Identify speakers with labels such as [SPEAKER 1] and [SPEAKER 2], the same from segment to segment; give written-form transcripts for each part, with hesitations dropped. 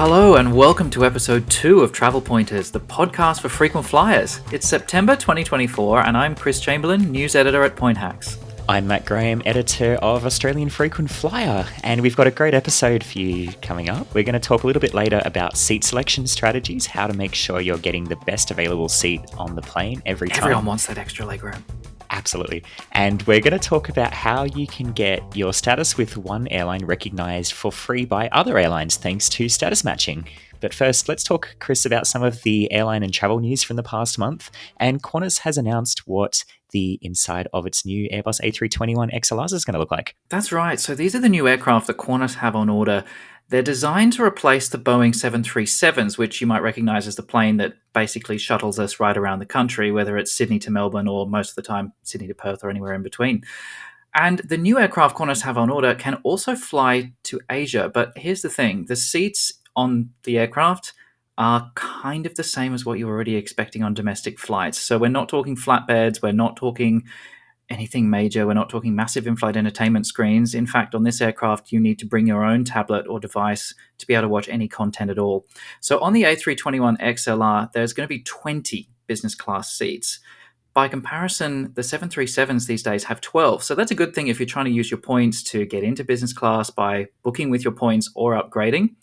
[SPEAKER 1] Hello and welcome to episode 2 of Travel Pointers, the podcast for frequent flyers. It's September 2024 and I'm Chris Chamberlin, news editor at Point Hacks.
[SPEAKER 2] I'm Matt Graham, editor of Australian Frequent Flyer, and we've got a great episode for you coming up. We're going to talk a little bit later about seat selection strategies, how to make sure you're getting the best available seat on the plane every time.
[SPEAKER 1] Everyone wants that extra legroom.
[SPEAKER 2] Absolutely. And we're going to talk about how you can get your status with one airline recognised for free by other airlines thanks to status matching. But first, let's talk, Chris, about some of the airline and travel news from the past month. And Qantas has announced what the inside of its new Airbus A321 XLRs is going to look like.
[SPEAKER 1] That's right. So these are the new aircraft that Qantas have on order. They're designed to replace the Boeing 737s, which you might recognise as the plane that basically shuttles us right around the country, whether it's Sydney to Melbourne or most of the time Sydney to Perth or anywhere in between. And the new aircraft Qantas have on order can also fly to Asia. But here's the thing, the seats on the aircraft are kind of the same as what you're already expecting on domestic flights. So we're not talking flatbeds, we're not talking anything major, we're not talking massive in-flight entertainment screens. In fact, on this aircraft, you need to bring your own tablet or device to be able to watch any content at all. So on the A321 XLR, there's going to be 20 business class seats. By comparison, the 737s these days have 12. So that's a good thing if you're trying to use your points to get into business class by booking with your points or upgrading.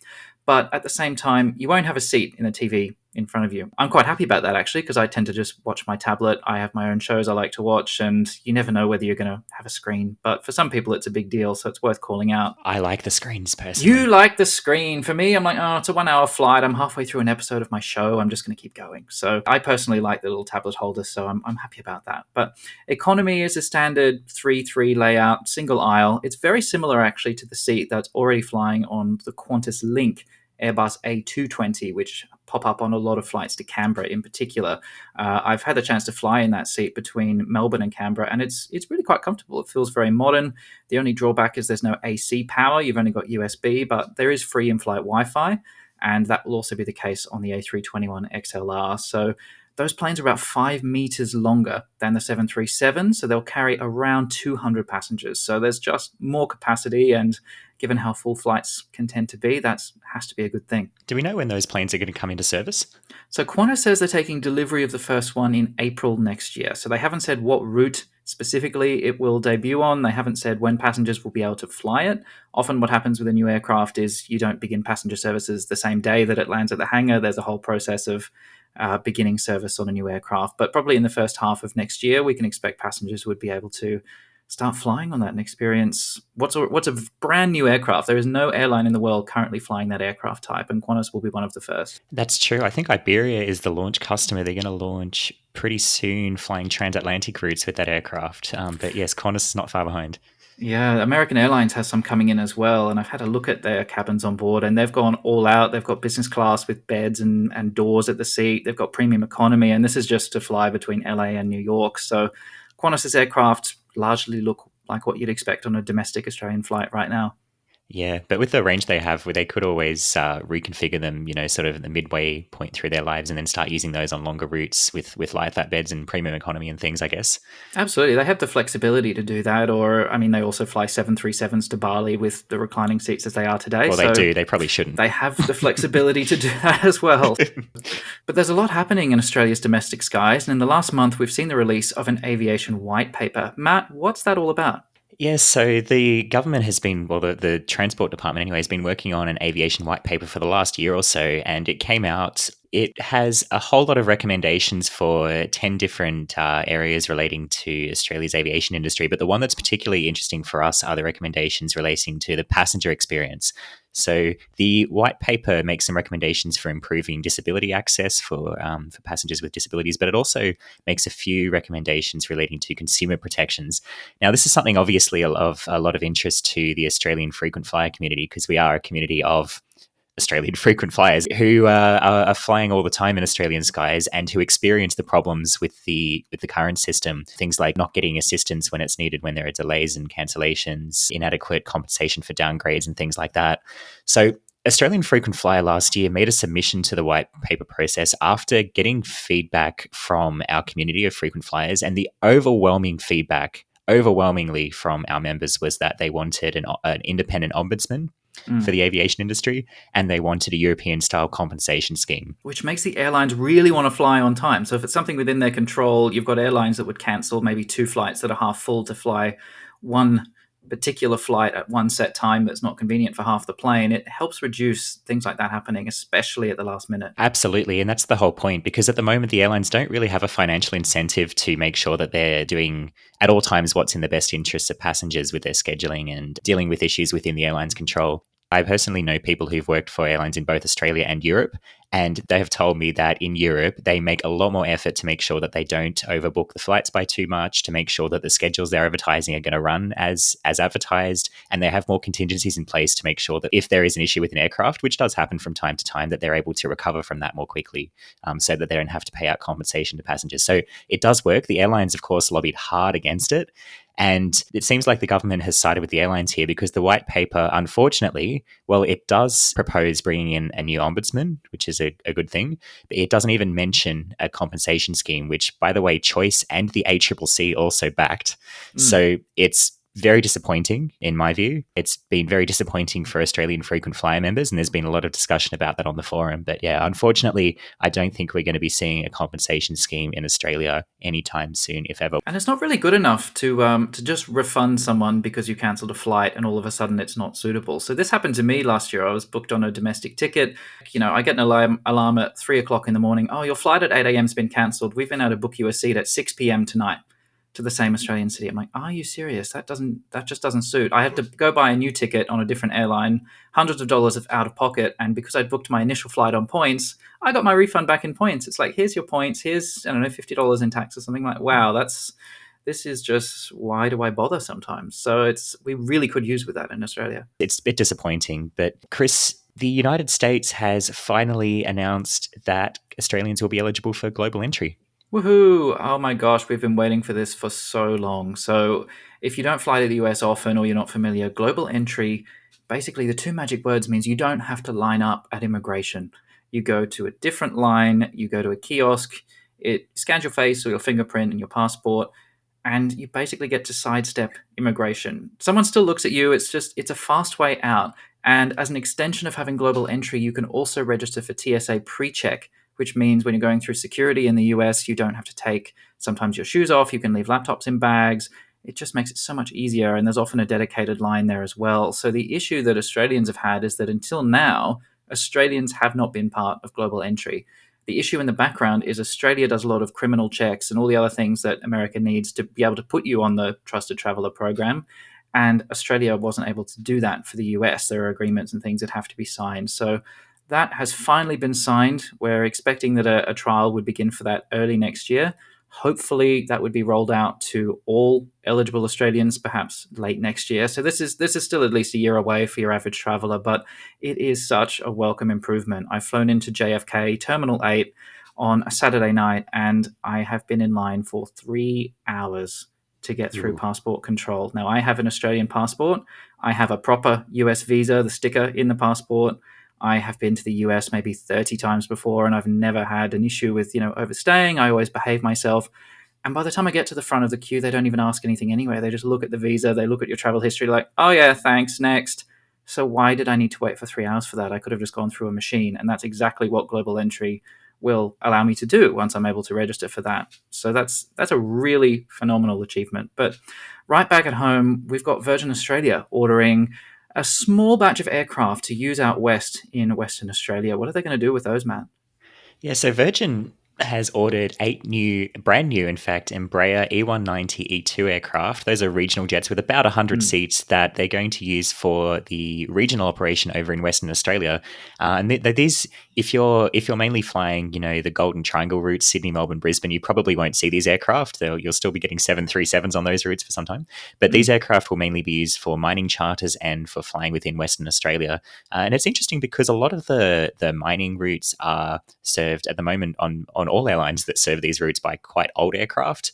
[SPEAKER 1] But at the same time, you won't have a seat in the TV in front of you. I'm quite happy about that, actually, because I tend to just watch my tablet. I have my own shows I like to watch, and you never know whether you're going to have a screen. But for some people, it's a big deal, so it's worth calling out.
[SPEAKER 2] I like the screens, personally.
[SPEAKER 1] You like the screen. For me, I'm like, oh, it's a 1 hour flight. I'm halfway through an episode of my show. I'm just going to keep going. So I personally like the little tablet holder, so I'm happy about that. But economy is a standard 3-3 layout, single aisle. It's very similar, actually, to the seat that's already flying on the Qantas Link Airbus A220, which pop up on a lot of flights to Canberra in particular. I've had the chance to fly in that seat between Melbourne and Canberra, and it's really quite comfortable. It feels very modern. The only drawback is there's no AC power. You've only got USB, but there is free in-flight Wi-Fi, and that will also be the case on the A321 XLR. So those planes are about 5 meters longer than the 737, so they'll carry around 200 passengers. So there's just more capacity, and given how full flights can tend to be, that has to be a good thing.
[SPEAKER 2] Do we know when those planes are going to come into service?
[SPEAKER 1] So Qantas says they're taking delivery of the first one in April next year. So they haven't said what route specifically it will debut on. They haven't said when passengers will be able to fly it. Often what happens with a new aircraft is you don't begin passenger services the same day that it lands at the hangar. There's a whole process of beginning service on a new aircraft. But probably in the first half of next year, we can expect passengers would be able to start flying on that and experience what's a brand new aircraft. There is no airline in the world currently flying that aircraft type, and Qantas will be one of the first.
[SPEAKER 2] That's true. I think Iberia is the launch customer. They're going to launch pretty soon flying transatlantic routes with that aircraft. But yes, Qantas is not far behind.
[SPEAKER 1] Yeah, American Airlines has some coming in as well, and I've had a look at their cabins on board, and they've gone all out. They've got business class with beds and doors at the seat. They've got premium economy, and this is just to fly between LA and New York. So Qantas's aircraft largely look like what you'd expect on a domestic Australian flight right now.
[SPEAKER 2] Yeah, but with the range they have, where they could always reconfigure them, sort of the midway point through their lives and then start using those on longer routes with lie flat beds and premium economy and things, I guess.
[SPEAKER 1] Absolutely. They have the flexibility to do that. Or, I mean, they also fly 737s to Bali with the reclining seats as they are today.
[SPEAKER 2] Well, they do. They probably shouldn't.
[SPEAKER 1] They have the flexibility to do that as well. But there's a lot happening in Australia's domestic skies. And in the last month, we've seen the release of an aviation white paper. Matt, what's that all about?
[SPEAKER 2] Yes, so the government has been, the Transport Department anyway, has been working on an aviation white paper for the last year or so, and it came out. It has a whole lot of recommendations for 10 different areas relating to Australia's aviation industry, but the one that's particularly interesting for us are the recommendations relating to the passenger experience. So the white paper makes some recommendations for improving disability access for passengers with disabilities, but it also makes a few recommendations relating to consumer protections. Now, this is something obviously of a lot of interest to the Australian frequent flyer community, because we are a community of Australian frequent flyers who are flying all the time in Australian skies and who experience the problems with the current system. Things like not getting assistance when it's needed, when there are delays and cancellations, inadequate compensation for downgrades and things like that. So Australian Frequent Flyer last year made a submission to the white paper process after getting feedback from our community of frequent flyers, and the overwhelmingly from our members was that they wanted an independent ombudsman for the aviation industry, and they wanted a European-style compensation scheme.
[SPEAKER 1] Which makes the airlines really want to fly on time. So if it's something within their control, you've got airlines that would cancel maybe 2 flights that are half full to fly one particular flight at one set time that's not convenient for half the plane. It helps reduce things like that happening, especially at the last minute.
[SPEAKER 2] Absolutely. And that's the whole point, because at the moment, the airlines don't really have a financial incentive to make sure that they're doing at all times what's in the best interests of passengers with their scheduling and dealing with issues within the airline's control. I personally know people who've worked for airlines in both Australia and Europe, and they have told me that in Europe, they make a lot more effort to make sure that they don't overbook the flights by too much, to make sure that the schedules they're advertising are going to run as advertised, and they have more contingencies in place to make sure that if there is an issue with an aircraft, which does happen from time to time, that they're able to recover from that more quickly, so that they don't have to pay out compensation to passengers. So it does work. The airlines, of course, lobbied hard against it. And it seems like the government has sided with the airlines here, because the white paper, unfortunately, well, it does propose bringing in a new ombudsman, which is a good thing. But it doesn't even mention a compensation scheme, which, by the way, Choice and the ACCC also backed. So it's very disappointing, in my view. It's been very disappointing for Australian frequent flyer members, and there's been a lot of discussion about that on the forum. But yeah, unfortunately, I don't think we're going to be seeing a compensation scheme in Australia anytime soon, if ever.
[SPEAKER 1] And it's not really good enough to just refund someone because you cancelled a flight and all of a sudden it's not suitable. So this happened to me last year. I was booked on a domestic ticket. I get an alarm at 3 o'clock in the morning. Oh, your flight at 8 a.m. has been cancelled. We've been able to book you a seat at 6 p.m. tonight to the same Australian city. I'm like, are you serious? That just doesn't suit. I had to go buy a new ticket on a different airline, hundreds of dollars of out of pocket, and because I'd booked my initial flight on points, I got my refund back in points. It's like, here's your points, here's, I don't know, $50 in tax or something. Like, wow, this is just, why do I bother sometimes? So we really could use with that in Australia.
[SPEAKER 2] It's a bit disappointing, but Chris, the United States has finally announced that Australians will be eligible for global entry.
[SPEAKER 1] Woohoo! Oh my gosh, we've been waiting for this for so long. So if you don't fly to the US often or you're not familiar, global entry, basically the two magic words means you don't have to line up at immigration. You go to a different line, you go to a kiosk, it scans your face or your fingerprint and your passport, and you basically get to sidestep immigration. Someone still looks at you, it's a fast way out. And as an extension of having global entry, you can also register for TSA pre-check, which means when you're going through security in the US, you don't have to take sometimes your shoes off. You can leave laptops in bags. It just makes it so much easier. And there's often a dedicated line there as well. So the issue that Australians have had is that until now, Australians have not been part of global entry. The issue in the background is Australia does a lot of criminal checks and all the other things that America needs to be able to put you on the Trusted Traveller program. And Australia wasn't able to do that for the US. There are agreements and things that have to be signed. So that has finally been signed. We're expecting that a trial would begin for that early next year. Hopefully, that would be rolled out to all eligible Australians, perhaps late next year. So this is still at least a year away for your average traveller, but it is such a welcome improvement. I've flown into JFK Terminal 8 on a Saturday night, and I have been in line for 3 hours to get through passport control. Now, I have an Australian passport. I have a proper US visa, the sticker in the passport. I have been to the US maybe 30 times before, and I've never had an issue with, overstaying. I always behave myself. And by the time I get to the front of the queue, they don't even ask anything anyway. They just look at the visa, they look at your travel history like, oh yeah, thanks, next. So why did I need to wait for 3 hours for that? I could have just gone through a machine. And that's exactly what global entry will allow me to do once I'm able to register for that. So that's a really phenomenal achievement. But right back at home, we've got Virgin Australia ordering a small batch of aircraft to use out west in Western Australia. What are they going to do with those, Matt?
[SPEAKER 2] Yeah, so Virgin has ordered 8 brand new, in fact, Embraer E190 E2 aircraft. Those are regional jets with about 100 seats that they're going to use for the regional operation over in Western Australia. And these, if you're mainly flying, the Golden Triangle route, Sydney, Melbourne, Brisbane, you probably won't see these aircraft. You'll still be getting 737s on those routes for some time. But these aircraft will mainly be used for mining charters and for flying within Western Australia. And it's interesting because a lot of the mining routes are served at the moment on all airlines that serve these routes by quite old aircraft.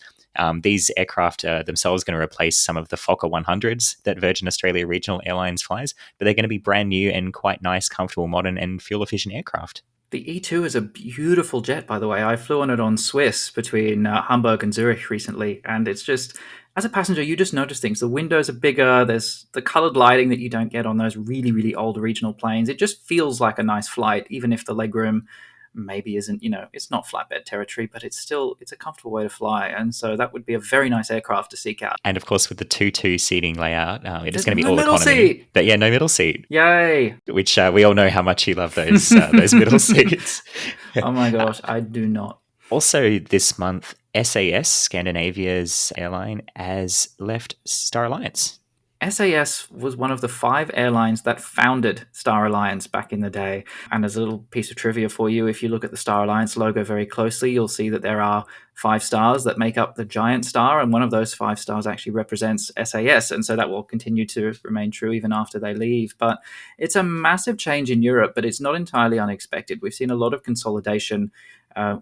[SPEAKER 2] These aircraft are themselves going to replace some of the Fokker 100s that Virgin Australia Regional Airlines flies, but they're going to be brand new and quite nice, comfortable, modern and fuel-efficient aircraft.
[SPEAKER 1] The E2 is a beautiful jet, by the way. I flew on it on Swiss between Hamburg and Zurich recently, and it's just, as a passenger, you just notice things. The windows are bigger, there's the colored lighting that you don't get on those really, really old regional planes. It just feels like a nice flight, even if the legroom maybe isn't, it's not flatbed territory, but it's a comfortable way to fly. And so that would be a very nice aircraft to seek out.
[SPEAKER 2] And of course, with the 2-2 seating layout, it is
[SPEAKER 1] There's
[SPEAKER 2] going to be
[SPEAKER 1] no
[SPEAKER 2] all
[SPEAKER 1] middle
[SPEAKER 2] economy.
[SPEAKER 1] seat.
[SPEAKER 2] But yeah, no middle seat,
[SPEAKER 1] Yay.
[SPEAKER 2] which we all know how much you love those middle seats.
[SPEAKER 1] Oh my gosh, I do not.
[SPEAKER 2] Also, this month, SAS, Scandinavia's airline, has left Star Alliance.
[SPEAKER 1] SAS was one of the 5 airlines that founded Star Alliance back in the day. And as a little piece of trivia for you, if you look at the Star Alliance logo very closely, you'll see that there are 5 stars that make up the giant star, and one of those 5 stars actually represents SAS, and so that will continue to remain true even after they leave. But it's a massive change in Europe, but it's not entirely unexpected. We've seen a lot of consolidation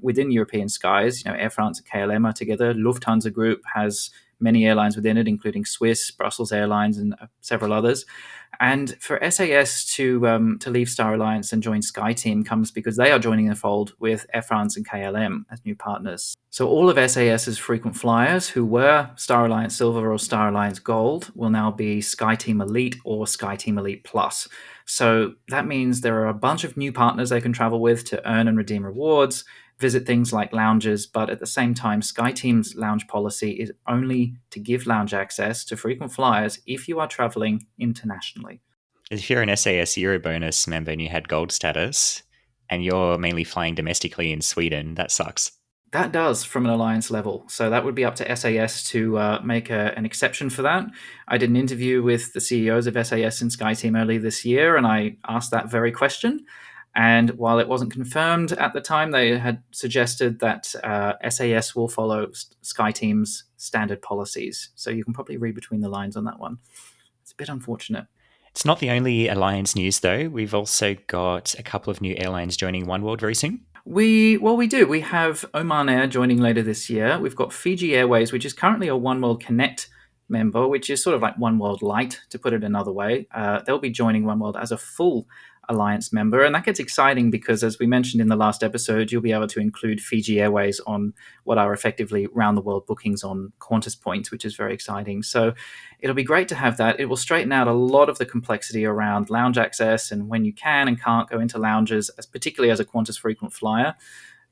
[SPEAKER 1] within European skies. Air France and KLM are together. Lufthansa Group has many airlines within it, including Swiss, Brussels Airlines, and several others. And for SAS to leave Star Alliance and join SkyTeam comes because they are joining the fold with Air France and KLM as new partners. So all of SAS's frequent flyers who were Star Alliance Silver or Star Alliance Gold will now be SkyTeam Elite or SkyTeam Elite Plus. So that means there are a bunch of new partners they can travel with to earn and redeem rewards, visit things like lounges, but at the same time, SkyTeam's lounge policy is only to give lounge access to frequent flyers if you are traveling internationally.
[SPEAKER 2] If you're an SAS Eurobonus member and you had gold status and you're mainly flying domestically in Sweden, that sucks.
[SPEAKER 1] That does from an alliance level. So that would be up to SAS to make an exception for that. I did an interview with the CEOs of SAS and SkyTeam early this year, and I asked that very question. And while it wasn't confirmed at the time, they had suggested that SAS will follow SkyTeam's standard policies. So you can probably read between the lines on that one. It's a bit unfortunate.
[SPEAKER 2] It's not the only alliance news, though. We've also got a couple of new airlines joining Oneworld very soon.
[SPEAKER 1] We do. We have Oman Air joining later this year. We've got Fiji Airways, which is currently a Oneworld Connect member, which is sort of like Oneworld Lite, to put it another way. They'll be joining Oneworld as a full alliance member, and that gets exciting because, as we mentioned in the last episode, you'll be able to include Fiji Airways on what are effectively round the world bookings on Qantas points, which is very exciting. So it'll be great to have that. It will straighten out a lot of the complexity around lounge access and when you can and can't go into lounges, particularly as a Qantas frequent flyer.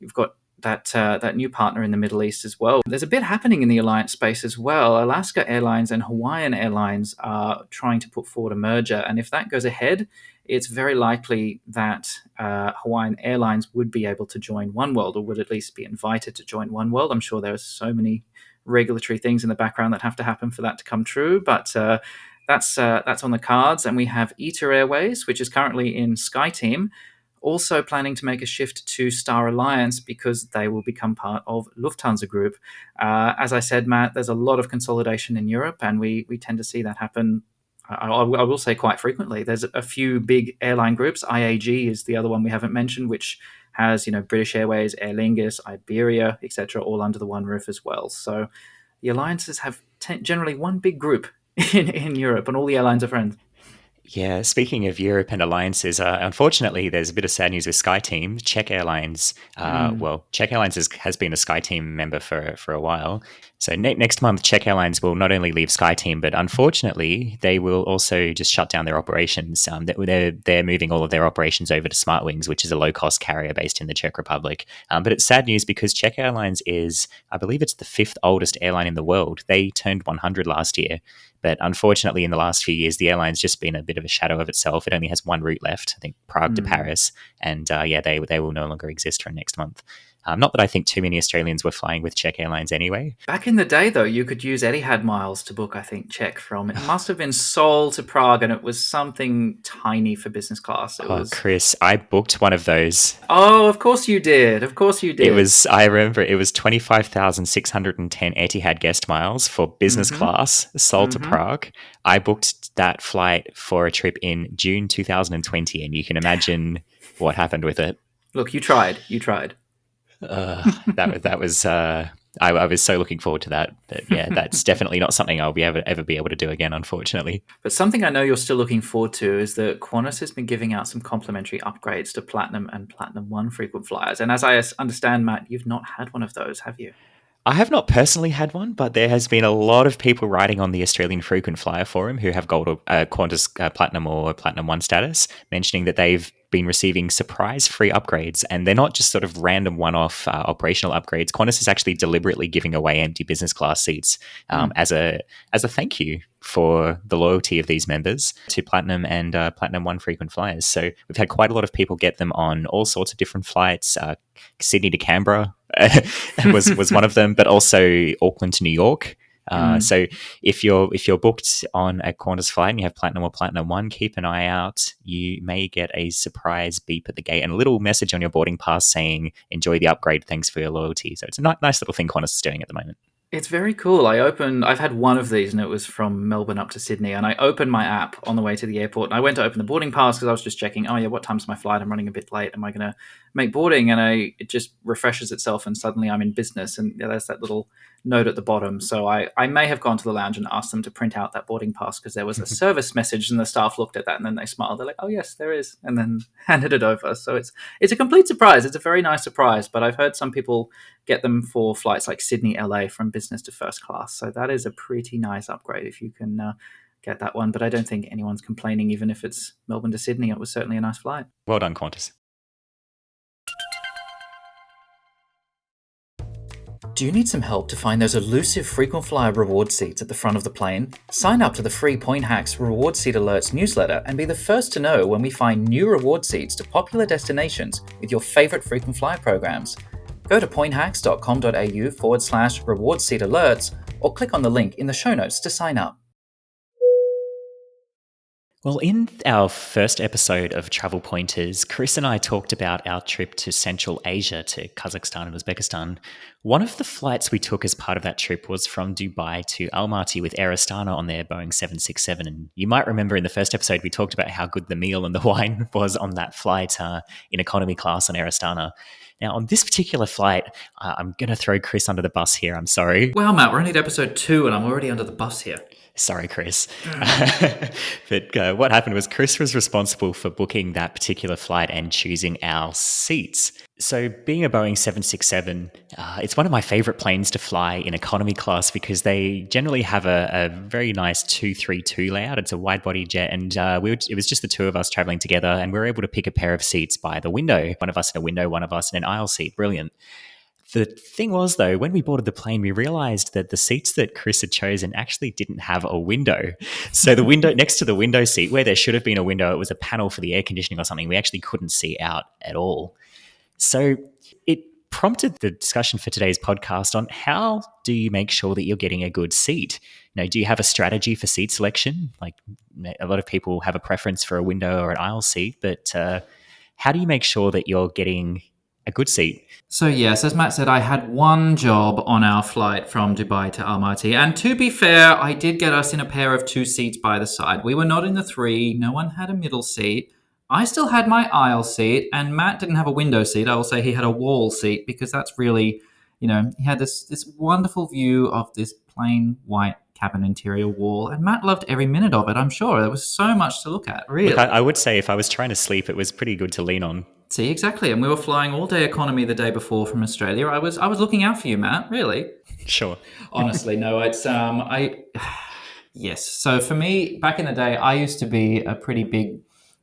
[SPEAKER 1] You've got that new partner in the Middle East as well. There's a bit happening in the alliance space as well. Alaska Airlines and Hawaiian Airlines are trying to put forward a merger, and if that goes ahead, it's very likely that Hawaiian Airlines would be able to join Oneworld, or would at least be invited to join Oneworld. I'm sure there are so many regulatory things in the background that have to happen for that to come true, but that's on the cards. And we have Etihad Airways, which is currently in SkyTeam, also planning to make a shift to Star Alliance because they will become part of Lufthansa Group. As I said, Matt, there's a lot of consolidation in Europe, and we tend to see that happen. I will say quite frequently. There's a few big airline groups. IAG is the other one we haven't mentioned, which has British Airways, Aer Lingus, Iberia, etc., all under the one roof as well. So the alliances have generally one big group in Europe, and all the airlines are friends.
[SPEAKER 2] Yeah, speaking of Europe and alliances, unfortunately, there's a bit of sad news with SkyTeam. Czech Airlines, Czech Airlines has been a SkyTeam member for a while. So next month, Czech Airlines will not only leave SkyTeam, but unfortunately, they will also just shut down their operations. They're moving all of their operations over to Smartwings, which is a low-cost carrier based in the Czech Republic. But it's sad news because Czech Airlines is, I believe it's the 5th oldest airline in the world. They turned 100 last year. But unfortunately, in the last few years, the airline's just been a bit of a shadow of itself. It only has one route left, I think Prague to Paris. And they will no longer exist from next month. Not that I think too many Australians were flying with Czech Airlines anyway.
[SPEAKER 1] Back in the day, though, you could use Etihad miles to book, I think, Czech from. It must have been Seoul to Prague, and it was something tiny for business class.
[SPEAKER 2] Chris, I booked one of those.
[SPEAKER 1] Oh, of course you did. Of course you did.
[SPEAKER 2] I remember it was 25,610 Etihad guest miles for business class, Seoul to Prague. I booked that flight for a trip in June 2020, and you can imagine what happened with it.
[SPEAKER 1] Look, you tried. You tried.
[SPEAKER 2] That was I was so looking forward to that. But yeah, that's definitely not something I'll ever be able to do again, unfortunately.
[SPEAKER 1] But something I know you're still looking forward to is that Qantas has been giving out some complimentary upgrades to Platinum and Platinum One frequent flyers. And as I understand, Matt, you've not had one of those, have you?
[SPEAKER 2] I have not personally had one, but there has been a lot of people writing on the Australian Frequent Flyer Forum who have Gold or Qantas Platinum or Platinum One status, mentioning that they've been receiving surprise free upgrades, and they're not just sort of random one-off operational upgrades. Qantas is actually deliberately giving away empty business class seats as a thank you for the loyalty of these members to Platinum and Platinum One frequent flyers. So we've had quite a lot of people get them on all sorts of different flights. Sydney to Canberra was one of them, but also Auckland to New York. So if you're booked on a Qantas flight and you have Platinum or Platinum One, keep an eye out. You may get a surprise beep at the gate and a little message on your boarding pass saying, "Enjoy the upgrade. Thanks for your loyalty." So it's a nice little thing Qantas is doing at the moment.
[SPEAKER 1] It's very cool. I've had one of these, and it was from Melbourne up to Sydney. And I opened my app on the way to the airport, and I went to open the boarding pass because I was just checking. Oh yeah, what time's my flight? I'm running a bit late. Am I going to make boarding? And it just refreshes itself, and suddenly I'm in business. And yeah, there's that little note at the bottom. So I may have gone to the lounge and asked them to print out that boarding pass because there was a service message, and the staff looked at that and then they smiled. They're like, "Oh yes, there is," and then handed it over. So it's a complete surprise. It's a very nice surprise. But I've heard some people get them for flights like Sydney, LA from business to first class. So that is a pretty nice upgrade if you can get that one. But I don't think anyone's complaining, even if it's Melbourne to Sydney. It was certainly a nice flight.
[SPEAKER 2] Well done, Qantas.
[SPEAKER 1] Do you need some help to find those elusive frequent flyer reward seats at the front of the plane? Sign up to the free Point Hacks Reward Seat Alerts newsletter and be the first to know when we find new reward seats to popular destinations with your favourite frequent flyer programs. Go to pointhacks.com.au/reward seat alerts or click on the link in the show notes to sign up.
[SPEAKER 2] Well, in our first episode of Travel Pointers, Chris and I talked about our trip to Central Asia, to Kazakhstan and Uzbekistan. One of the flights we took as part of that trip was from Dubai to Almaty with Air Astana on their Boeing 767. And you might remember in the first episode, we talked about how good the meal and the wine was on that flight in economy class on Air Astana. Now, on this particular flight, I'm going to throw Chris under the bus here. I'm sorry.
[SPEAKER 1] Wow, Matt, we're only at episode 2 and I'm already under the bus here.
[SPEAKER 2] Sorry, Chris. But what happened was Chris was responsible for booking that particular flight and choosing our seats. So being a Boeing 767, it's one of my favorite planes to fly in economy class because they generally have a very nice 232 layout. It's a wide-body jet, and it was just the two of us traveling together, and we were able to pick a pair of seats by the window. One of us in a window, one of us in an aisle seat. Brilliant. The thing was, though, when we boarded the plane, we realized that the seats that Chris had chosen actually didn't have a window. So the window next to the window seat, where there should have been a window, it was a panel for the air conditioning or something. We actually couldn't see out at all. So it prompted the discussion for today's podcast on how do you make sure that you're getting a good seat? Do you have a strategy for seat selection? Like a lot of people have a preference for a window or an aisle seat, but how do you make sure that you're getting a good seat?
[SPEAKER 1] So yes, as Matt said, I had one job on our flight from Dubai to Almaty. And to be fair, I did get us in a pair of 2 seats by the side. We were not in the 3. No one had a middle seat. I still had my aisle seat, and Matt didn't have a window seat. I will say he had a wall seat because that's really, he had this wonderful view of this plain white cabin interior wall, and Matt loved every minute of it, I'm sure. There was so much to look at, really.
[SPEAKER 2] Look, I would say if I was trying to sleep, it was pretty good to lean on.
[SPEAKER 1] See, exactly. And we were flying all day economy the day before from Australia. I was looking out for you, Matt, really.
[SPEAKER 2] Sure.
[SPEAKER 1] Honestly, no, it's yes. So for me, back in the day, I used to be a pretty big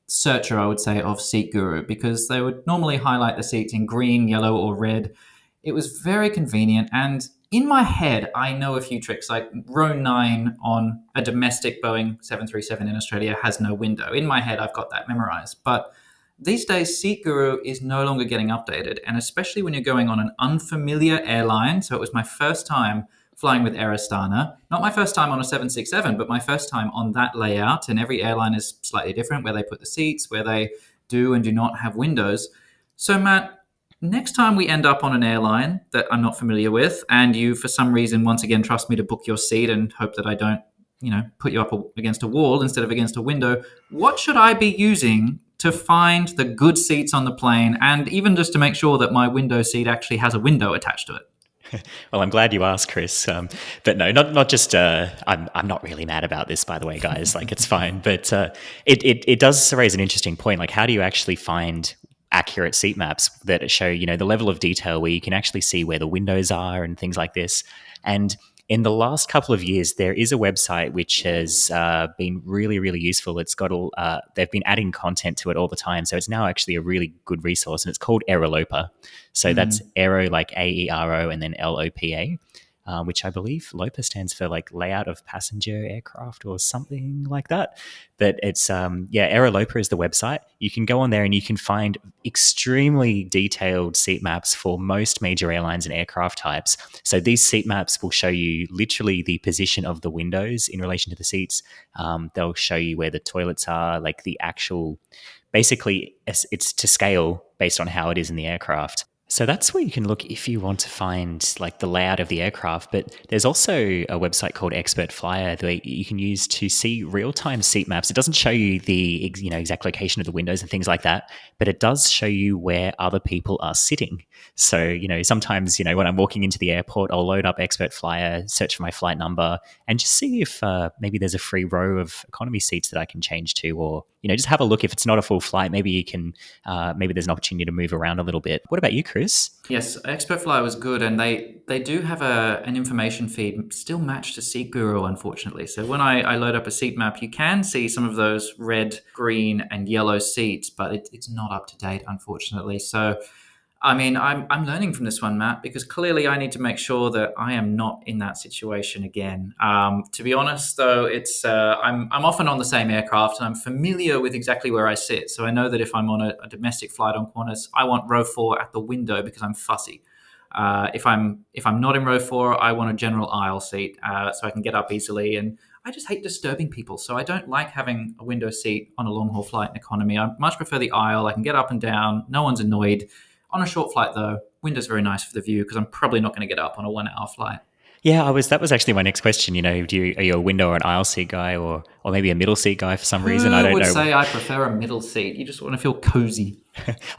[SPEAKER 1] searcher, I would say, of Seat Guru because they would normally highlight the seats in green, yellow, or red. It was very convenient. And in my head, I know a few tricks. Like row 9 on a domestic Boeing 737 in Australia has no window. In my head, I've got that memorized. But these days, Seat Guru is no longer getting updated, and especially when you're going on an unfamiliar airline. So it was my first time flying with Air Astana, not my first time on a 767, but my first time on that layout. And every airline is slightly different, where they put the seats, where they do and do not have windows. So Matt, next time we end up on an airline that I'm not familiar with, and you, for some reason, once again, trust me to book your seat and hope that I don't, put you up against a wall instead of against a window, what should I be using to find the good seats on the plane, and even just to make sure that my window seat actually has a window attached to it?
[SPEAKER 2] Well, I'm glad you asked, Chris. But no, not just. I'm not really mad about this, by the way, guys. Like, it's fine. But it does raise an interesting point. Like, how do you actually find accurate seat maps that show the level of detail where you can actually see where the windows are and things like this? And in the last couple of years, there is a website which has been really useful. It's got all. They've been adding content to it all the time, so it's now actually a really good resource, and it's called Aerolopa. So that's
[SPEAKER 1] Mm.
[SPEAKER 2] Aero, like AERO, and then LOPA, which I believe LOPA stands for like layout of passenger aircraft or something like that. But it's Aerolopa is the website. You can go on there and you can find extremely detailed seat maps for most major airlines and aircraft types. So these seat maps will show you literally the position of the windows in relation to the seats. They'll show you where the toilets are, like the actual. Basically, it's to scale based on how it is in the aircraft. So that's where you can look if you want to find like the layout of the aircraft. But there's also a website called Expert Flyer that you can use to see real-time seat maps. It doesn't show you the exact location of the windows and things like that, but it does show you where other people are sitting. So sometimes when I'm walking into the airport, I'll load up Expert Flyer, search for my flight number, and just see if maybe there's a free row of economy seats that I can change to, or just have a look. If it's not a full flight, maybe you can maybe there's an opportunity to move around a little bit. What about you, Chris?
[SPEAKER 1] Yes, ExpertFly was good, and they do have an information feed still matched to Seat Guru, unfortunately. So when I load up a seat map, you can see some of those red, green, and yellow seats, but it's not up to date, unfortunately. So I mean, I'm learning from this one, Matt, because clearly I need to make sure that I am not in that situation again. To be honest, though, it's I'm often on the same aircraft and I'm familiar with exactly where I sit. So I know that if I'm on a domestic flight on Qantas, I want row four at the window because I'm fussy. If I'm not in row four, I want a general aisle seat so I can get up easily. And I just hate disturbing people, so I don't like having a window seat on a long haul flight in economy. I much prefer the aisle. I can get up and down. No one's annoyed. On a short flight, though, window's very nice for the view because I'm probably not going to get up on a 1 hour flight.
[SPEAKER 2] Yeah, that was actually my next question. Are you a window or an aisle seat guy, or maybe a middle seat guy for some reason? I
[SPEAKER 1] Who
[SPEAKER 2] don't
[SPEAKER 1] would
[SPEAKER 2] know.
[SPEAKER 1] say I prefer a middle seat? You just want to feel cozy.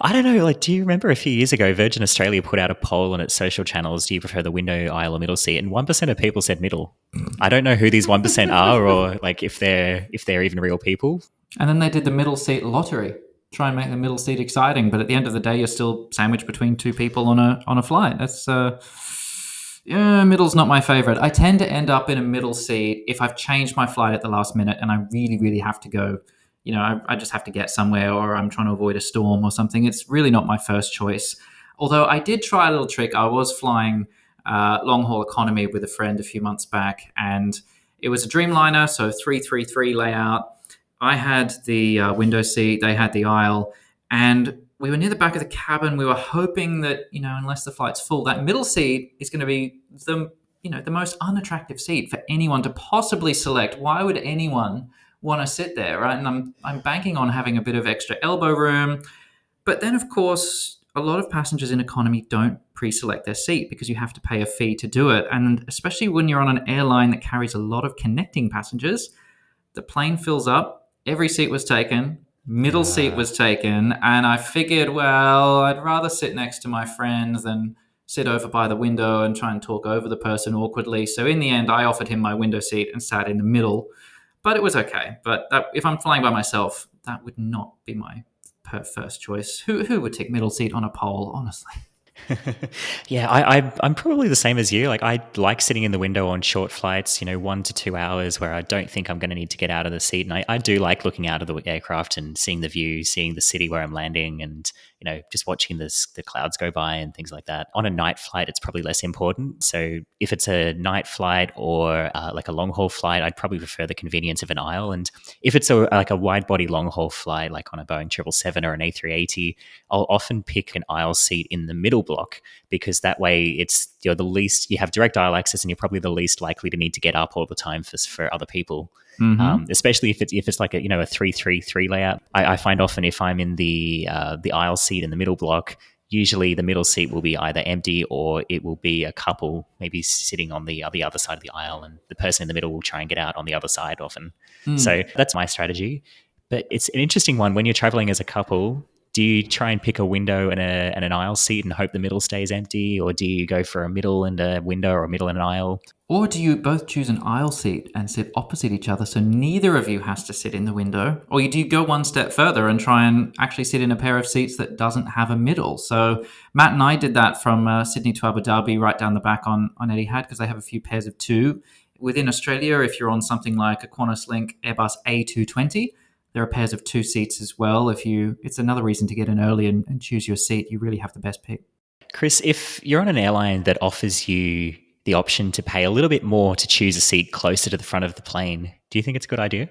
[SPEAKER 2] I don't know. Like, do you remember a few years ago, Virgin Australia put out a poll on its social channels? Do you prefer the window, aisle, or middle seat? And 1% of people said middle. I don't know who these 1% are, or like if they're even real people.
[SPEAKER 1] And then they did the middle seat lottery. Try and make the middle seat exciting, but at the end of the day, you're still sandwiched between two people on a flight. That's yeah, middle's not my favorite. I tend to end up in a middle seat if I've changed my flight at the last minute and I really have to go. I just have to get somewhere, or I'm trying to avoid a storm or something. It's really not my first choice. Although I did try a little trick. I was flying long haul economy with a friend a few months back, and it was a Dreamliner, so 333 layout. I had the window seat, they had the aisle, and we were near the back of the cabin. We were hoping that, unless the flight's full, that middle seat is going to be the most unattractive seat for anyone to possibly select. Why would anyone want to sit there, right? And I'm banking on having a bit of extra elbow room. But then, of course, a lot of passengers in economy don't pre-select their seat because you have to pay a fee to do it. And especially when you're on an airline that carries a lot of connecting passengers, the plane fills up, every seat was taken, middle seat was taken, and I figured, well, I'd rather sit next to my friends than sit over by the window and try and talk over the person awkwardly. So in the end, I offered him my window seat and sat in the middle, but it was okay. But if I'm flying by myself, that would not be my first choice. Who would take middle seat on a poll, honestly?
[SPEAKER 2] Yeah, I'm probably the same as you. Like, I like sitting in the window on short flights, 1 to 2 hours, where I don't think I'm going to need to get out of the seat. And I do like looking out of the aircraft and seeing the view, seeing the city where I'm landing, and just watching the clouds go by and things like that. On a night flight, it's probably less important. So if it's a night flight or like a long haul flight, I'd probably prefer the convenience of an aisle. And if it's like a wide body long haul flight, like on a Boeing 777 or an A380, I'll often pick an aisle seat in the middle block, because that way it's the least, you have direct aisle access, and you're probably the least likely to need to get up all the time for other people.
[SPEAKER 1] Mm-hmm.
[SPEAKER 2] Especially if it's like a 333 layout. I find often if I'm in the aisle seat in the middle block, usually the middle seat will be either empty or it will be a couple maybe sitting on the other side of the aisle, and the person in the middle will try and get out on the other side often.
[SPEAKER 1] Mm.
[SPEAKER 2] So that's my strategy. But it's an interesting one when you're traveling as a couple. Do you try and pick a window and an aisle seat and hope the middle stays empty, or do you go for a middle and a window or a middle and an aisle?
[SPEAKER 1] Or do you both choose an aisle seat and sit opposite each other so neither of you has to sit in the window? Or do you go one step further and try and actually sit in a pair of seats that doesn't have a middle? So Matt and I did that from Sydney to Abu Dhabi right down the back on Etihad because they have a few pairs of two. Within Australia, if you're on something like a Qantas Link Airbus A220, there are pairs of two seats as well. It's another reason to get in early and choose your seat. You really have the best pick.
[SPEAKER 2] Chris, if you're on an airline that offers you the option to pay a little bit more to choose a seat closer to the front of the plane, do you think it's a good idea?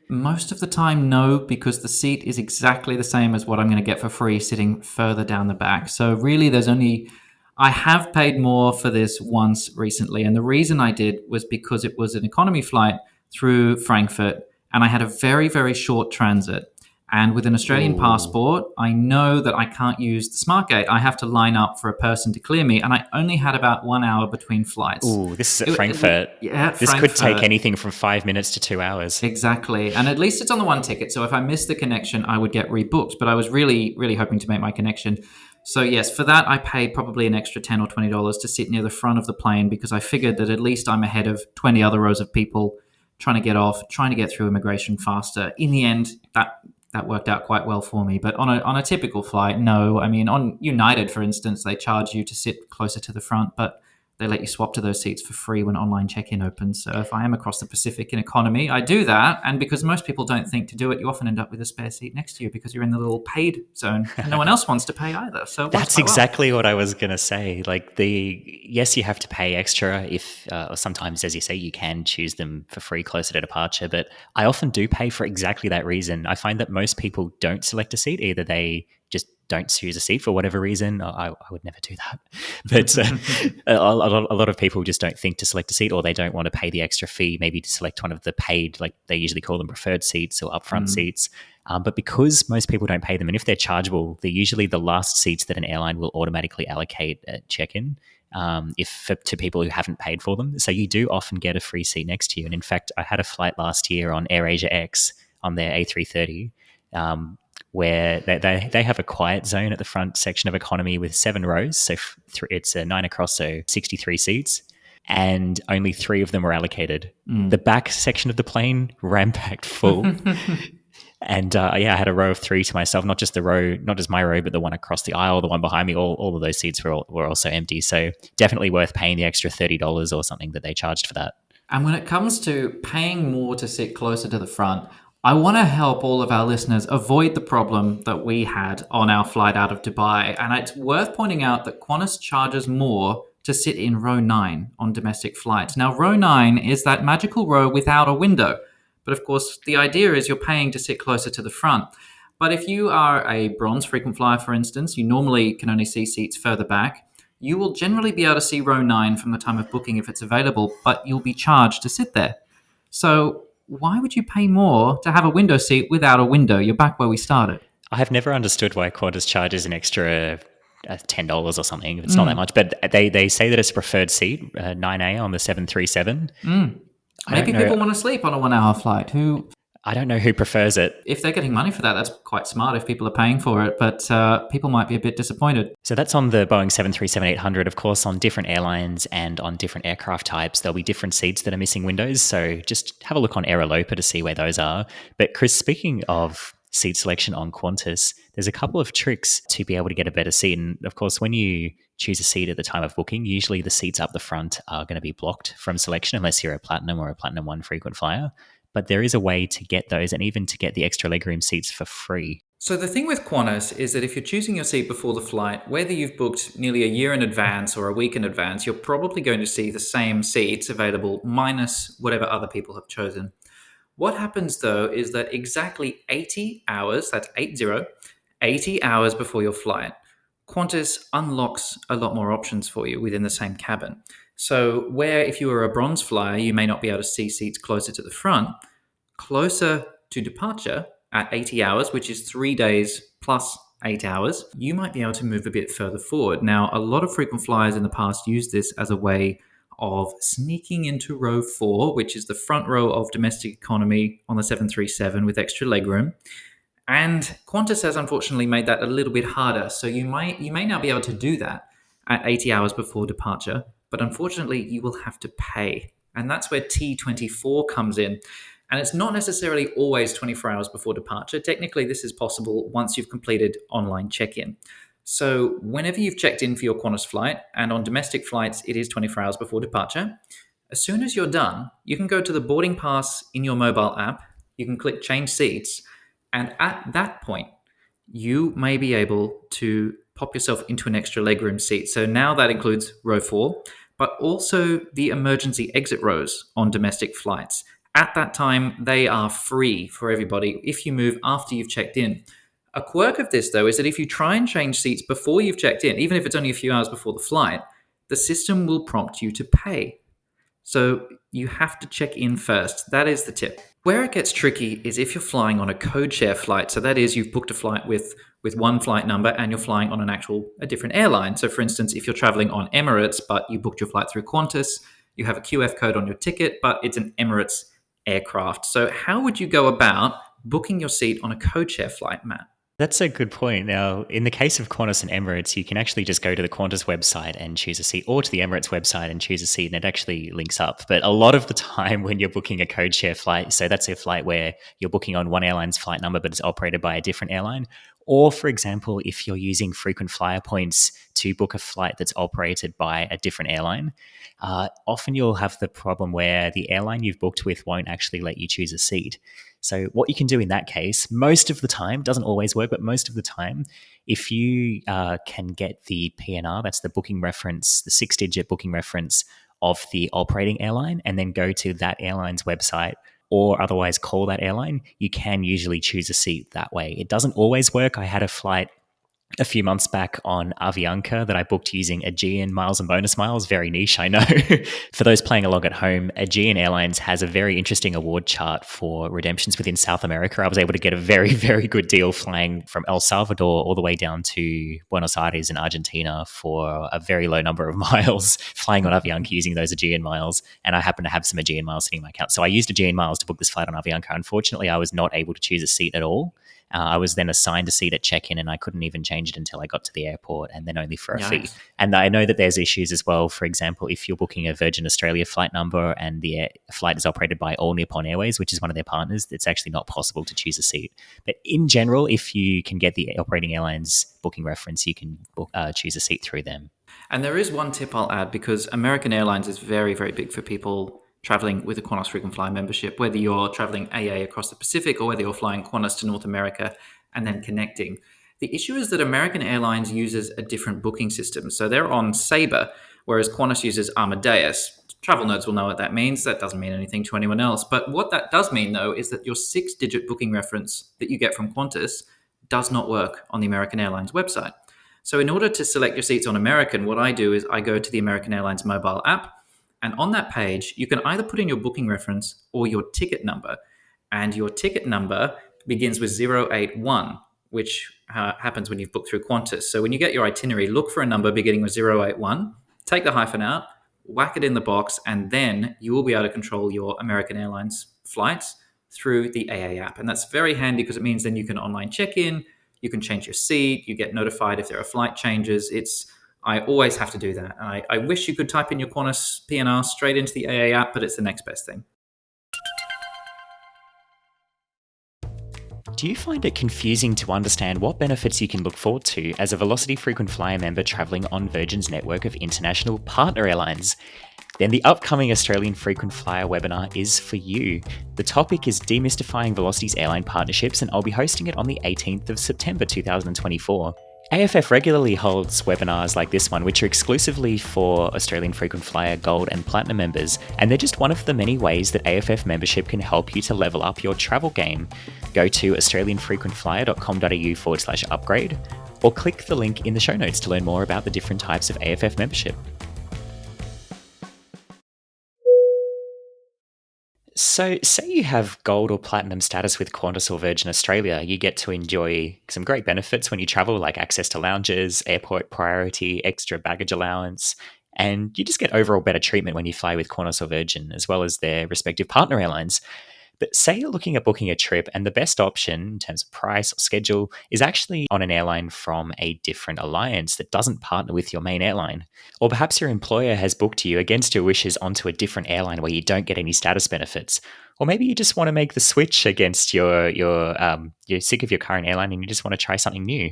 [SPEAKER 1] Most of the time, no, because the seat is exactly the same as what I'm going to get for free sitting further down the back. So, really, I have paid more for this once recently. And the reason I did was because it was an economy flight through Frankfurt and I had a very, very short transit. And with an Australian
[SPEAKER 2] Ooh.
[SPEAKER 1] passport, I know that I can't use the smart gate. I have to line up for a person to clear me. And I only had about 1 hour between flights.
[SPEAKER 2] Ooh, this is at Frankfurt.
[SPEAKER 1] Yeah, at
[SPEAKER 2] This could take
[SPEAKER 1] Frankfurt.
[SPEAKER 2] anything from 5 minutes to 2 hours.
[SPEAKER 1] Exactly. And at least it's on the one ticket. So if I missed the connection, I would get rebooked. But I was really, really hoping to make my connection. So yes, for that, I paid probably an extra $10 or $20 to sit near the front of the plane because I figured that at least I'm ahead of 20 other rows of people trying to get off, trying to get through immigration faster. In the end, that worked out quite well for me. But on a typical flight, no. I mean, on United, for instance, they charge you to sit closer to the front, but they let you swap to those seats for free when online check-in opens. So if I am across the Pacific in economy, I do that. And because most people don't think to do it, you often end up with a spare seat next to you because you're in the little paid zone and no one else wants to pay either. So it works
[SPEAKER 2] That's
[SPEAKER 1] quite well.
[SPEAKER 2] exactly what I was going to say. Like yes, you have to pay extra if, or sometimes, as you say, you can choose them for free closer to departure. But I often do pay for exactly that reason. I find that most people don't select a seat. Either they just don't choose a seat for whatever reason. I would never do that. But a lot of people just don't think to select a seat, or they don't want to pay the extra fee, maybe to select one of the paid, like they usually call them preferred seats or upfront seats. But because most people don't pay them, and if they're chargeable, they're usually the last seats that an airline will automatically allocate at check-in to people who haven't paid for them. So you do often get a free seat next to you. And in fact, I had a flight last year on AirAsia X on their A330, where they have a quiet zone at the front section of economy with 7 rows. So it's a 9 across, so 63 seats. And only 3 of them were allocated. The back section of the plane ram-packed full. And I had a row of 3 to myself, not just my row, but the one across the aisle, the one behind me. All of those seats were also empty. So definitely worth paying the extra $30 or something that they charged for that.
[SPEAKER 1] And when it comes to paying more to sit closer to the front, I want to help all of our listeners avoid the problem that we had on our flight out of Dubai. And it's worth pointing out that Qantas charges more to sit in row 9 on domestic flights. Now, row 9 is that magical row without a window. But of course, the idea is you're paying to sit closer to the front. But if you are a bronze frequent flyer, for instance, you normally can only see seats further back. You will generally be able to see row 9 from the time of booking if it's available, but you'll be charged to sit there. So why would you pay more to have a window seat without a window? You're back where we started.
[SPEAKER 2] I have never understood why Qantas charges an extra $10 or something. It's not that much, but they say that it's a preferred seat, 9A on the 737.
[SPEAKER 1] Maybe people want to sleep on a 1 hour flight.
[SPEAKER 2] I don't know who prefers it.
[SPEAKER 1] If they're getting money for that, that's quite smart if people are paying for it, but people might be a bit disappointed.
[SPEAKER 2] So that's on the Boeing 737-800. Of course, on different airlines and on different aircraft types, there'll be different seats that are missing windows. So just have a look on Aerolopa to see where those are. But Chris, speaking of seat selection on Qantas, there's a couple of tricks to be able to get a better seat. And of course, when you choose a seat at the time of booking, usually the seats up the front are going to be blocked from selection unless you're a Platinum or a Platinum 1 frequent flyer. But there is a way to get those and even to get the extra legroom seats for free.
[SPEAKER 1] So the thing with Qantas is that if you're choosing your seat before the flight, whether you've booked nearly a year in advance or a week in advance, you're probably going to see the same seats available minus whatever other people have chosen. What happens though is that exactly 80 hours, that's 80 hours before your flight, Qantas unlocks a lot more options for you within the same cabin. So where if you were a bronze flyer, you may not be able to see seats closer to the front, closer to departure at 80 hours, which is 3 days plus 8 hours, you might be able to move a bit further forward. Now, a lot of frequent flyers in the past use this as a way of sneaking into row 4, which is the front row of domestic economy on the 737 with extra legroom. And Qantas has unfortunately made that a little bit harder. So you may now be able to do that at 80 hours before departure, but unfortunately you will have to pay. And that's where T24 comes in. And it's not necessarily always 24 hours before departure. Technically, this is possible once you've completed online check-in. So whenever you've checked in for your Qantas flight, and on domestic flights it is 24 hours before departure, as soon as you're done, you can go to the boarding pass in your mobile app, you can click change seats, and at that point, you may be able to pop yourself into an extra legroom seat. So now that includes row 4, but also the emergency exit rows on domestic flights. At that time, they are free for everybody if you move after you've checked in. A quirk of this, though, is that if you try and change seats before you've checked in, even if it's only a few hours before the flight, the system will prompt you to pay. So you have to check in first. That is the tip. Where it gets tricky is if you're flying on a code share flight. So that is, you've booked a flight with one flight number and you're flying on a different airline. So for instance, if you're traveling on Emirates but you booked your flight through Qantas, you have a QF code on your ticket, but it's an Emirates aircraft. So how would you go about booking your seat on a code share flight, Matt?
[SPEAKER 2] That's a good point. Now, in the case of Qantas and Emirates, you can actually just go to the Qantas website and choose a seat, or to the Emirates website and choose a seat, and it actually links up. But a lot of the time when you're booking a code share flight, so that's a flight where you're booking on one airline's flight number, but it's operated by a different airline. Or, for example, if you're using frequent flyer points to book a flight that's operated by a different airline, often you'll have the problem where the airline you've booked with won't actually let you choose a seat. So what you can do in that case, most of the time, doesn't always work, but most of the time, if you can get the PNR, that's the booking reference, the 6-digit booking reference of the operating airline, and then go to that airline's website or otherwise call that airline, you can usually choose a seat that way. It doesn't always work. I had a flight a few months back on Avianca that I booked using Aegean miles and bonus miles. Very niche, I know. For those playing along at home, Aegean Airlines has a very interesting award chart for redemptions within South America. I was able to get a very, very good deal flying from El Salvador all the way down to Buenos Aires in Argentina for a very low number of miles, flying on Avianca using those Aegean miles. And I happen to have some Aegean miles sitting in my account. So I used Aegean miles to book this flight on Avianca. Unfortunately, I was not able to choose a seat at all. I was then assigned a seat at check-in and I couldn't even change it until I got to the airport, and then only for a fee.
[SPEAKER 1] Yikes.
[SPEAKER 2] And I know that there's issues as well. For example, if you're booking a Virgin Australia flight number and the flight is operated by All Nippon Airways, which is one of their partners, it's actually not possible to choose a seat. But in general, if you can get the operating airline's booking reference, you can choose a seat through them.
[SPEAKER 1] And there is one tip I'll add, because American Airlines is very, very big for people traveling with a Qantas frequent flyer membership, whether you're traveling AA across the Pacific or whether you're flying Qantas to North America and then connecting. The issue is that American Airlines uses a different booking system. So they're on Sabre, whereas Qantas uses Amadeus. Travel nerds will know what that means. That doesn't mean anything to anyone else. But what that does mean, though, is that your 6-digit booking reference that you get from Qantas does not work on the American Airlines website. So in order to select your seats on American, what I do is I go to the American Airlines mobile app, and on that page, you can either put in your booking reference or your ticket number. And your ticket number begins with 081, which happens when you've booked through Qantas. So when you get your itinerary, look for a number beginning with 081, take the hyphen out, whack it in the box, and then you will be able to control your American Airlines flights through the AA app. And that's very handy because it means then you can online check in, you can change your seat, you get notified if there are flight changes. I always have to do that. And I wish you could type in your Qantas PNR straight into the AA app, but it's the next best thing.
[SPEAKER 2] Do you find it confusing to understand what benefits you can look forward to as a Velocity frequent flyer member travelling on Virgin's network of international partner airlines? Then the upcoming Australian frequent flyer webinar is for you. The topic is demystifying Velocity's airline partnerships, and I'll be hosting it on the 18th of September 2024. AFF regularly holds webinars like this one, which are exclusively for Australian frequent flyer gold and platinum members, and they're just one of the many ways that AFF membership can help you to level up your travel game. Go to australianfrequentflyer.com.au/upgrade, or click the link in the show notes to learn more about the different types of AFF membership. So, say you have gold or platinum status with Qantas or Virgin Australia, you get to enjoy some great benefits when you travel, like access to lounges, airport priority, extra baggage allowance, and you just get overall better treatment when you fly with Qantas or Virgin, as well as their respective partner airlines. But say you're looking at booking a trip, and the best option in terms of price or schedule is actually on an airline from a different alliance that doesn't partner with your main airline. Or perhaps your employer has booked you against your wishes onto a different airline where you don't get any status benefits. Or maybe you just want to make the switch against you're sick of your current airline and you just want to try something new.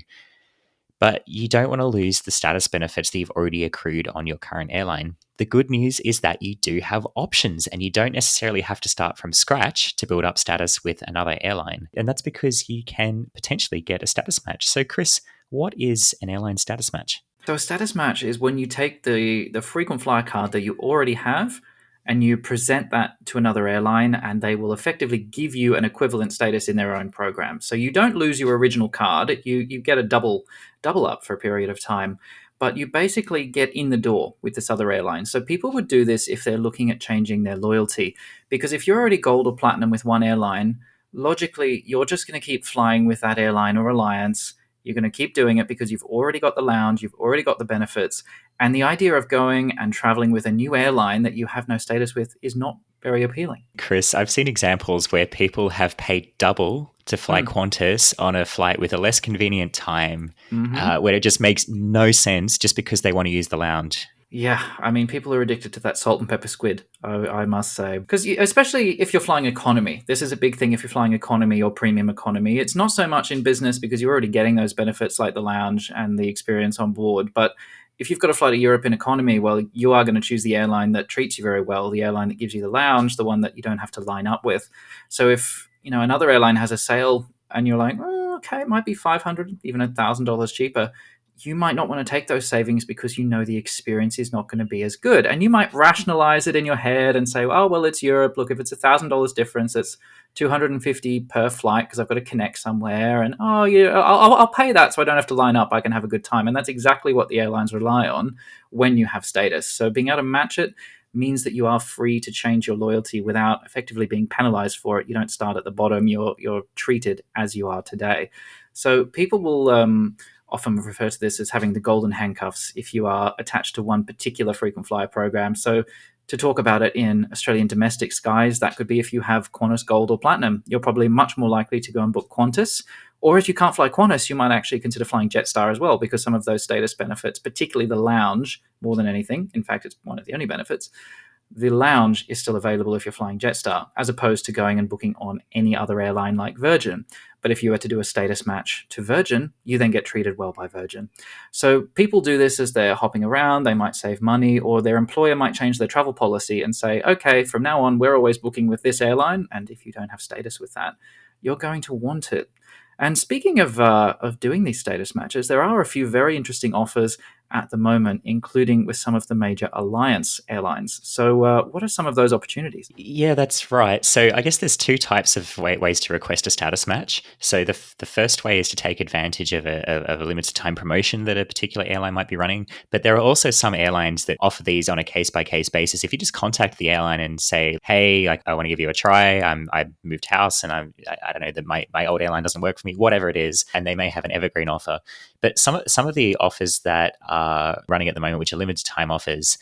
[SPEAKER 2] But you don't want to lose the status benefits that you've already accrued on your current airline. The good news is that you do have options and you don't necessarily have to start from scratch to build up status with another airline. And that's because you can potentially get a status match. So, Chris, what is an airline status match?
[SPEAKER 1] So a status match is when you take the frequent flyer card that you already have and you present that to another airline, and they will effectively give you an equivalent status in their own program. So you don't lose your original card. You get a double up for a period of time, but you basically get in the door with this other airline. So people would do this if they're looking at changing their loyalty, because if you're already gold or platinum with one airline, logically you're just going to keep flying with that airline or alliance. You're going to keep doing it because you've already got the lounge, you've already got the benefits. And the idea of going and traveling with a new airline that you have no status with is not very appealing.
[SPEAKER 2] Chris, I've seen examples where people have paid double to fly Qantas on a flight with a less convenient time, where it just makes no sense just because they want to use the lounge.
[SPEAKER 1] Yeah, I mean, people are addicted to that salt and pepper squid, I must say. Because especially if you're flying economy, this is a big thing if you're flying economy or premium economy. It's not so much in business because you're already getting those benefits like the lounge and the experience on board. But if you've got to fly to Europe in economy, well, you are going to choose the airline that treats you very well, the airline that gives you the lounge, the one that you don't have to line up with. So if, another airline has a sale and you're like, oh, okay, it might be $500, even $1,000 cheaper, you might not want to take those savings because you know the experience is not going to be as good. And you might rationalize it in your head and say, oh, well, it's Europe. Look, if it's $1,000 difference, it's $250 per flight because I've got to connect somewhere. And, oh, yeah, I'll pay that so I don't have to line up. I can have a good time. And that's exactly what the airlines rely on when you have status. So being able to match it means that you are free to change your loyalty without effectively being penalized for it. You don't start at the bottom. You're treated as you are today. So people will often refer to this as having the golden handcuffs if you are attached to one particular frequent flyer program. So to talk about it in Australian domestic skies, that could be if you have Qantas Gold or Platinum. You're probably much more likely to go and book Qantas. Or if you can't fly Qantas, you might actually consider flying Jetstar as well, because some of those status benefits, particularly the lounge, more than anything, in fact, it's one of the only benefits, the lounge is still available if you're flying Jetstar, as opposed to going and booking on any other airline like Virgin. But if you were to do a status match to Virgin, you then get treated well by Virgin. So people do this as they're hopping around. They might save money, or their employer might change their travel policy and say, okay, from now on, we're always booking with this airline. And if you don't have status with that, you're going to want it. And speaking of doing these status matches, there are a few very interesting offers at the moment, including with some of the major alliance airlines. So what are some of those opportunities?
[SPEAKER 2] Yeah, that's right. So I guess there's two types of ways to request a status match. So the first way is to take advantage of a limited time promotion that a particular airline might be running. But there are also some airlines that offer these on a case-by-case basis. If you just contact the airline and say, hey, I want to give you a try. I moved house and I don't know, that my old airline doesn't work for me, whatever it is, and they may have an evergreen offer. But some of the offers that are running at the moment, which are limited time offers,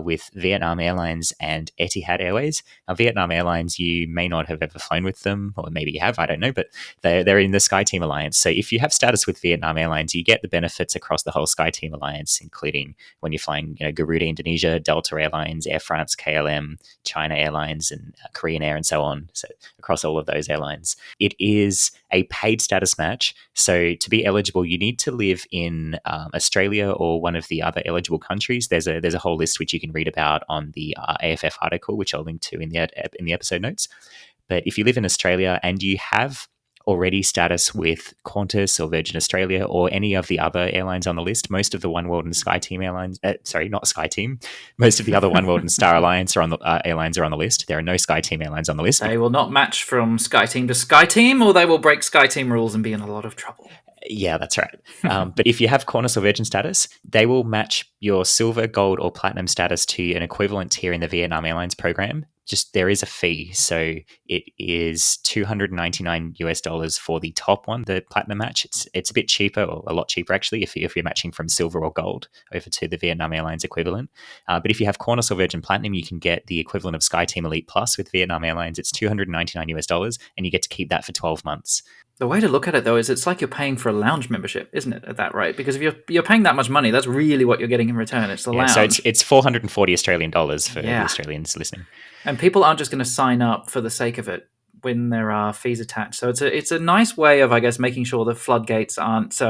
[SPEAKER 2] with Vietnam Airlines and Etihad Airways. Now, Vietnam Airlines, you may not have ever flown with them, or maybe you have, I don't know, but they're in the SkyTeam Alliance. So if you have status with Vietnam Airlines, you get the benefits across the whole SkyTeam Alliance, including when you're flying Garuda Indonesia, Delta Airlines, Air France, KLM, China Airlines, and Korean Air, and so on. So across all of those airlines. It is a paid status match. So to be eligible, you need to live in Australia or one of the other eligible countries. There's a whole list which you can read about on the AFF article, which I'll link to in the episode notes. But if you live in Australia and you have already status with Qantas or Virgin Australia or any of the other airlines on the list, most of the One World and SkyTeam airlines, not SkyTeam, most of the other One World and Star Alliance are on the airlines are on the list. There are no SkyTeam airlines on the list.
[SPEAKER 1] They will not match from SkyTeam to SkyTeam, or they will break SkyTeam rules and be in a lot of trouble.
[SPEAKER 2] Yeah, that's right. But if you have Qantas or Virgin status, they will match your silver, gold, or platinum status to an equivalent tier in the Vietnam Airlines program. there is a fee. So it is $299 for the top one, the platinum match. It's a bit cheaper, or a lot cheaper actually, if you're matching from silver or gold over to the Vietnam Airlines equivalent. But if you have Qantas or Virgin Platinum, you can get the equivalent of SkyTeam Elite Plus with Vietnam Airlines. It's $299, and you get to keep that for 12 months.
[SPEAKER 1] The way to look at it, though, is it's like you're paying for a lounge membership, isn't it, at that rate? Because if you're paying that much money, that's really what you're getting in return. It's the lounge.
[SPEAKER 2] So it's 440 Australian dollars for the Australians listening.
[SPEAKER 1] And people aren't just going to sign up for the sake of it when there are fees attached. So it's a nice way of, I guess, making sure the floodgates aren't,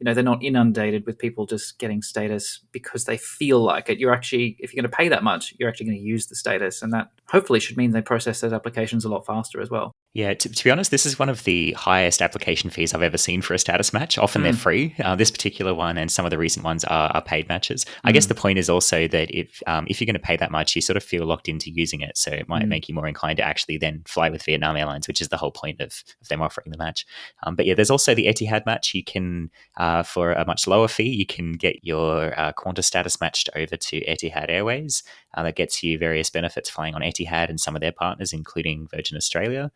[SPEAKER 1] they're not inundated with people just getting status because they feel like it. You're actually, if you're going to pay that much, you're actually going to use the status. And that hopefully should mean they process those applications a lot faster as well.
[SPEAKER 2] Yeah, to be honest, this is one of the highest application fees I've ever seen for a status match. Often they're free. This particular one and some of the recent ones are paid matches. I guess the point is also that if you're going to pay that much, you sort of feel locked into using it. So it might make you more inclined to actually then fly with Vietnam Airlines, which is the whole point of them offering the match. But yeah, there's also the Etihad match. You can, for a much lower fee, you can get your Qantas status matched over to Etihad Airways. That gets you various benefits flying on Etihad and some of their partners, including Virgin Australia.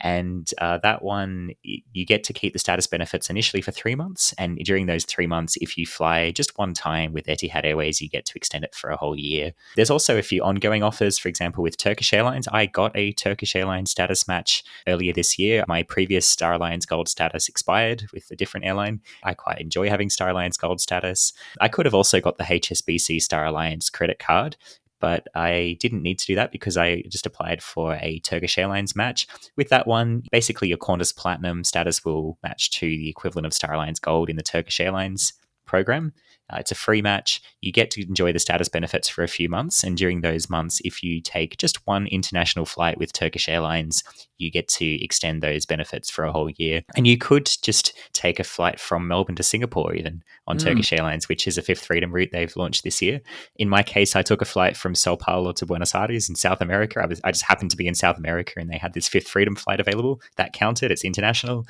[SPEAKER 2] And that one, you get to keep the status benefits initially for 3 months. And during those 3 months, if you fly just one time with Etihad Airways, you get to extend it for a whole year. There's also a few ongoing offers. For example, with Turkish Airlines, I got a Turkish Airlines status match earlier this year. My previous Star Alliance Gold status expired with a different airline. I quite enjoy having Star Alliance Gold status. I could have also got the HSBC Star Alliance credit card, but I didn't need to do that because I just applied for a Turkish Airlines match. With that one, basically your Qantas Platinum status will match to the equivalent of Star Alliance Gold in the Turkish Airlines program. It's a free match. You get to enjoy the status benefits for a few months. And during those months, if you take just one international flight with Turkish Airlines, you get to extend those benefits for a whole year. And you could just take a flight from Melbourne to Singapore even on Turkish Airlines, which is a fifth freedom route they've launched this year. In my case, I took a flight from Sao Paulo to Buenos Aires in South America. I just happened to be in South America and they had this fifth freedom flight available. That counted. It's international.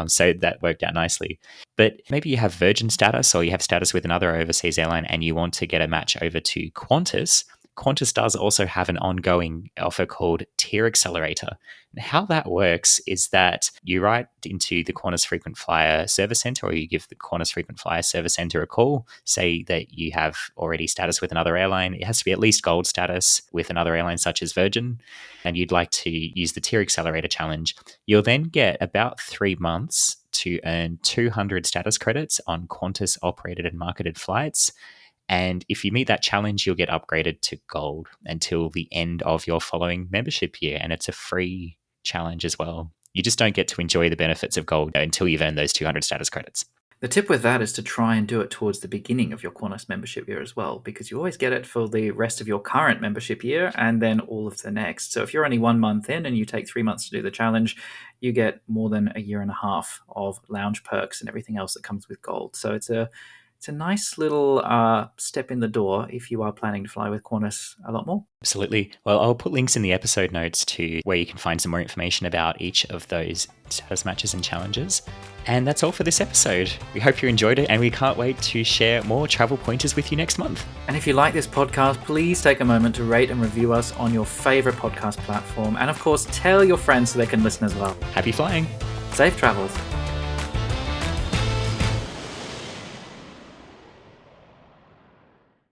[SPEAKER 2] So that worked out nicely. But maybe you have Virgin status or you have status with another overseas airline and you want to get a match over to Qantas. Qantas does also have an ongoing offer called Tier Accelerator. And how that works is that you write into the Qantas Frequent Flyer Service Center, or you give the Qantas Frequent Flyer Service Center a call, say that you have already status with another airline. It has to be at least gold status with another airline such as Virgin, and you'd like to use the Tier Accelerator challenge. You'll then get about 3 months to earn 200 status credits on Qantas operated and marketed flights. And if you meet that challenge, you'll get upgraded to gold until the end of your following membership year. And it's a free challenge as well. You just don't get to enjoy the benefits of gold until you've earned those 200 status credits.
[SPEAKER 1] The tip with that is to try and do it towards the beginning of your Qantas membership year as well, because you always get it for the rest of your current membership year and then all of the next. So if you're only 1 month in and you take 3 months to do the challenge, you get more than a year and a half of lounge perks and everything else that comes with gold. So it's a nice little step in the door if you are planning to fly with Qantas a lot more.
[SPEAKER 2] Absolutely. Well, I'll put links in the episode notes to where you can find some more information about each of those status matches and challenges. And that's all for this episode. We hope you enjoyed it and we can't wait to share more travel pointers with you next month.
[SPEAKER 1] And if you like this podcast, please take a moment to rate and review us on your favorite podcast platform. And of course, tell your friends so they can listen as well.
[SPEAKER 2] Happy flying.
[SPEAKER 1] Safe travels.